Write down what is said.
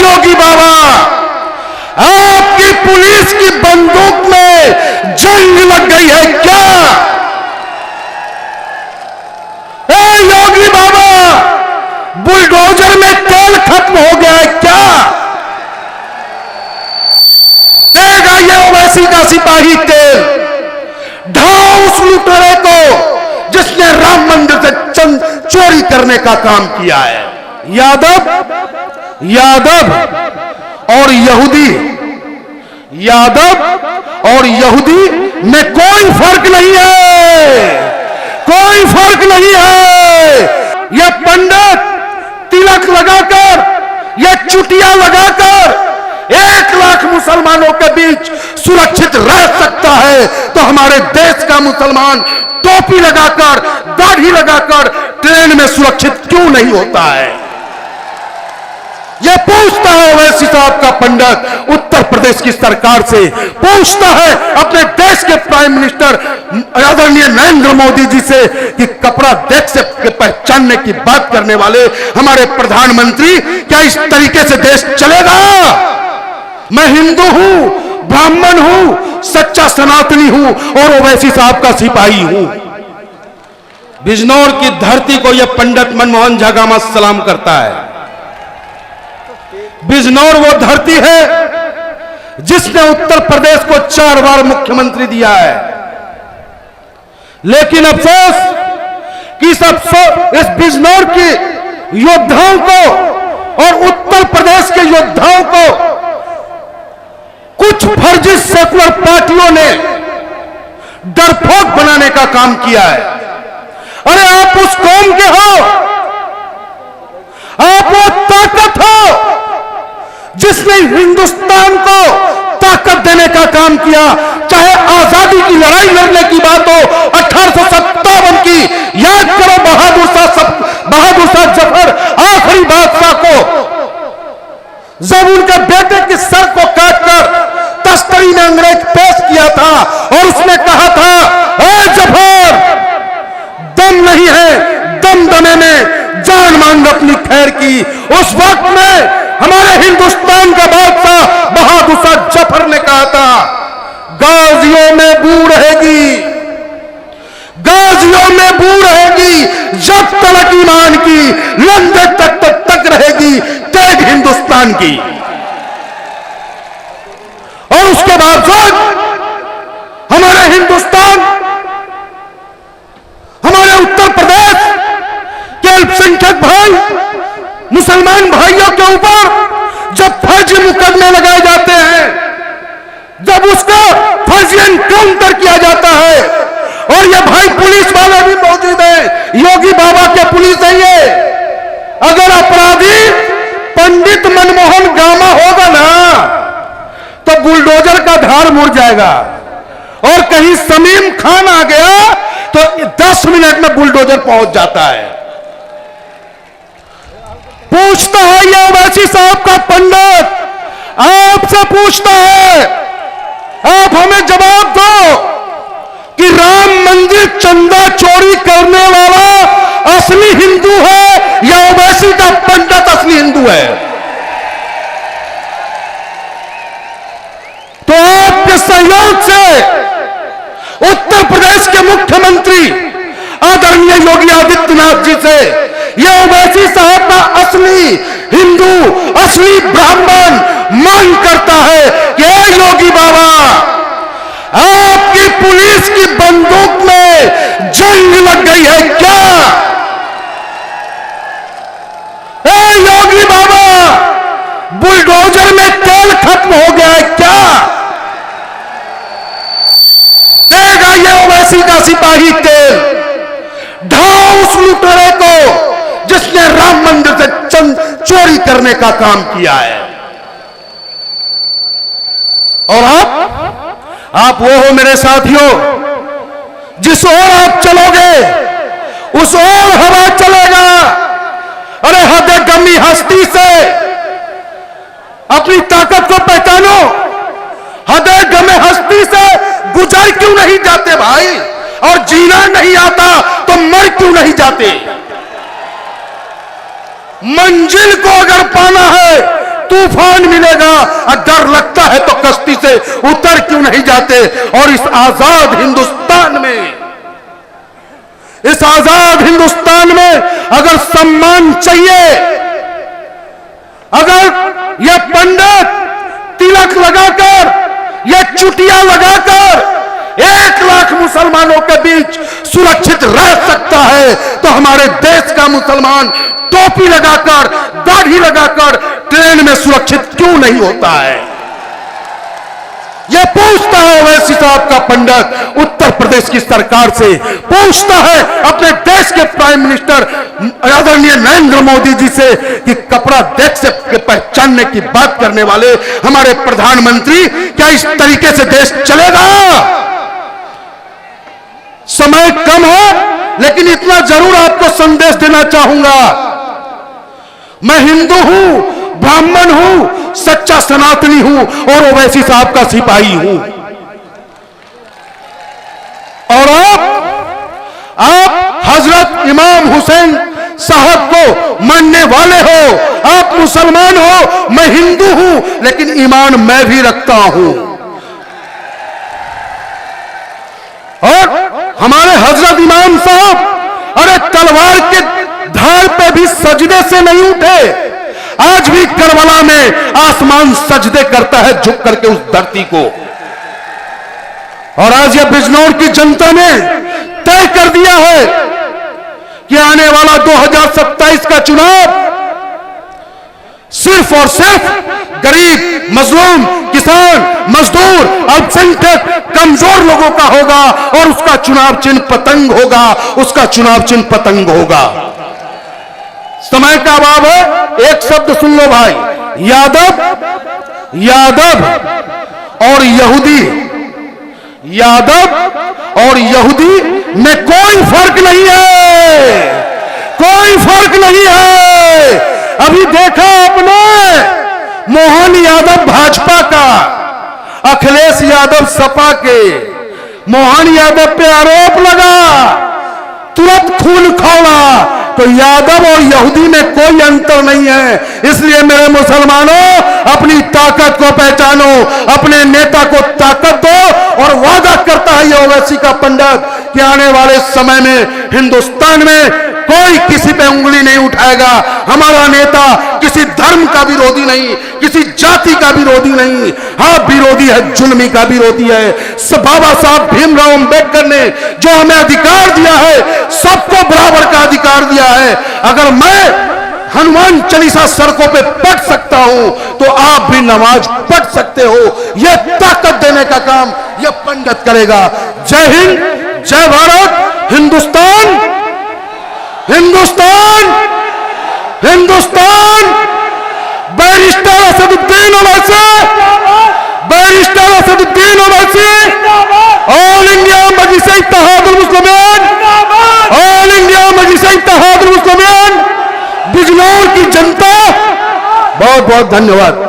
योगी बाबा, आपकी पुलिस की बंदूक में जंग लग गई है क्या? ए योगी बाबा, बुलडोजर में तेल खत्म हो गया है क्या? देगा ये ओवैसी का सिपाही तेल? ढाओ उस लुटेरे को जिसने राम मंदिर से चंद चोरी करने का काम किया है। यादव और यहूदी, यादव और यहूदी में कोई फर्क नहीं है, कोई फर्क नहीं है। यह पंडित तिलक लगाकर, यह चुटिया लगाकर 1 लाख मुसलमानों के बीच सुरक्षित रह सकता है, तो हमारे देश का मुसलमान टोपी लगाकर, दाढ़ी लगाकर ट्रेन में सुरक्षित क्यों नहीं होता है? यह पूछता है ओवैसी साहब का पंडित उत्तर प्रदेश की सरकार से, पूछता है अपने देश के प्राइम मिनिस्टर आदरणीय नरेंद्र मोदी जी से कि कपड़ा देख से पहचानने की बात करने वाले हमारे प्रधानमंत्री, क्या इस तरीके से देश चलेगा? मैं हिंदू हूं, ब्राह्मण हूं, सच्चा सनातनी हूं और ओवैसी साहब का सिपाही हूं। बिजनौर की धरती को यह पंडित मनमोहन झागामा सलाम करता है। बिजनौर वो धरती है जिसने उत्तर प्रदेश को 4 बार मुख्यमंत्री दिया है, लेकिन अफसोस कि इस बिजनौर के योद्धाओं को और उत्तर प्रदेश के योद्धाओं को कुछ फर्जी सेकुलर पार्टियों ने डरपोक बनाने का काम किया है। अरे आप उस कौम के हो, आप वो ताकत हो जिसने हिंदुस्तान को ताकत देने का काम किया। चाहे आजादी की लड़ाई लड़ने की बात हो 1857 की, याद करो बहादुर शाह जफर आखिरी बादशाह को, जब उनके बेटे के सर को काटकर तस्करी में अंग्रेज पेश किया था और उसने कहा था, ए जफर, दम नहीं है, दमदमे में जान मांग अपनी खैर की। उस वक्त में हमारे हिंदुस्तान का बादशाह बहादुर शाह जफर ने कहा था, गाजियों में बू रहेगी, गाजियों में बू रहेगी, जब तक ईमान की लंदे तक रहेगी तेज हिंदुस्तान की। और उसके बावजूद हमारे हिंदुस्तान, हमारे उत्तर प्रदेश के अल्पसंख्यक भाई, मुसलमान भाइयों के ऊपर जब फर्जी मुकदमे लगाए जाते हैं, जब उसका फर्जी एनकाउंटर किया जाता है, और ये भाई पुलिस वाले भी मौजूद हैं, योगी बाबा के पुलिस है ये, अगर अपराधी पंडित मनमोहन गामा होगा ना तो बुलडोजर का धार मुड़ जाएगा, और कहीं समीम खान आ गया तो 10 मिनट में बुलडोजर पहुंच जाता है। पूछता है ये ओवैसी साहब का पंडित, आपसे पूछता है, आप हमें जवाब दो कि राम मंदिर चंदा चोरी करने वाला असली हिंदू है या ओवैसी का पंडित असली हिंदू है? तो आपके सहयोग से उत्तर प्रदेश के मुख्यमंत्री आदरणीय योगी आदित्यनाथ जी से यह ओवैसी साहब का असली हिंदू, असली ब्राह्मण मांग करता है कि योगी बाबा, आपकी पुलिस की बंदूक में जंग लग गई है क्या? योगी बाबा, बुलडोजर में तेल खत्म हो गया है क्या? देगा ये ओवैसी का सिपाही तेल? ढाओ उस लुटेरे को जिसने राम मंदिर से चंद चोरी करने का काम किया है। और आप वो हो मेरे साथियों, जिस ओर आप चलोगे उस ओर हवा चलेगा। अरे हदे गमी हस्ती से अपनी ताकत को पहचानो, हदे गमे हस्ती से गुजर क्यों नहीं जाते भाई? और जीना नहीं आता तो मर क्यों नहीं जाते? मंजिल को अगर पाना है तूफान मिलेगा और डर लगता है तो कश्ती से उतर क्यों नहीं जाते। और इस आजाद हिंदुस्तान में, इस आजाद हिंदुस्तान में अगर सम्मान चाहिए, अगर यह पंडित तिलक लगाकर, यह चुटिया लगाकर 1 लाख मुसलमानों के बीच सुरक्षित रह सकता है, तो हमारे देश का मुसलमान टोपी लगाकर, दाढ़ी लगाकर ट्रेन में सुरक्षित क्यों नहीं होता है। यह पूछता है ओवैसी साहब का पंडित उत्तर प्रदेश की सरकार से, पूछता है अपने देश के प्राइम मिनिस्टर आदरणीय नरेंद्र मोदी जी से कि कपड़ा देख से पहचानने की बात करने वाले हमारे प्रधानमंत्री, क्या इस तरीके से देश चलेगा। समय कम है, लेकिन इतना जरूर आपको संदेश देना चाहूंगा। मैं हिंदू हूं, ब्राह्मण हूं, सच्चा सनातनी हूं और ओवैसी साहब का सिपाही हूं। और आप हजरत इमाम हुसैन साहब को मानने वाले हो, आप मुसलमान हो, मैं हिंदू हूं, लेकिन ईमान मैं भी रखता हूं। और हमारे हजरत इमाम साहब अरे तलवार के धार पे भी सजदे से नहीं उठे। आज भी करबला में आसमान सजदे करता है झुक करके उस धरती को। और आज यह बिजनौर की जनता ने तय कर दिया है कि आने वाला 2027 का चुनाव सिर्फ और सिर्फ गरीब, मजलूम, किसान, मजदूर, अल्पसंख्यक, कमजोर लोगों का होगा और उसका चुनाव चिन्ह पतंग होगा, उसका चुनाव चिन्ह पतंग होगा। समय का अभाव है, एक शब्द सुन लो भाई, यादव, यादव और यहूदी, यादव और यहूदी में कोई फर्क नहीं है, कोई फर्क नहीं है। अभी देखा आपने मोहन यादव भाजपा का, अखिलेश यादव सपा के, मोहन यादव पे आरोप लगा, तुरंत खून खौला। तो यादव और यहूदी में कोई अंतर नहीं है। इसलिए मेरे मुसलमानों, अपनी ताकत को पहचानो, अपने नेता को ताकत दो। और वादा करता है ये ओवैसी का पंडित कि आने वाले समय में हिंदुस्तान में कोई किसी पे उंगली नहीं उठाएगा। हमारा नेता किसी धर्म का विरोधी नहीं, किसी जाति का विरोधी नहीं, हाँ विरोधी है, जुल्मी का विरोधी है। बाबा साहब भीमराव अंबेडकर ने जो हमें अधिकार दिया है, सबको बराबर का अधिकार दिया है। अगर मैं हनुमान चालीसा सड़कों पे पढ़ सकता हूं, तो आप भी नमाज पढ़ सकते हो। यह ताकत देने का काम यह पंडित करेगा। Jai Hind, Jai Bharat, Hindustan, Hindustan, Hindustan. Barrister Asaduddin Owaisi, barrister Asaduddin Owaisi, all India Majlis Ittehadul Muslimeen, all India Majlis Ittehadul Muslimeen, Bijnor की जनता, बहुत बहुत धन्यवाद।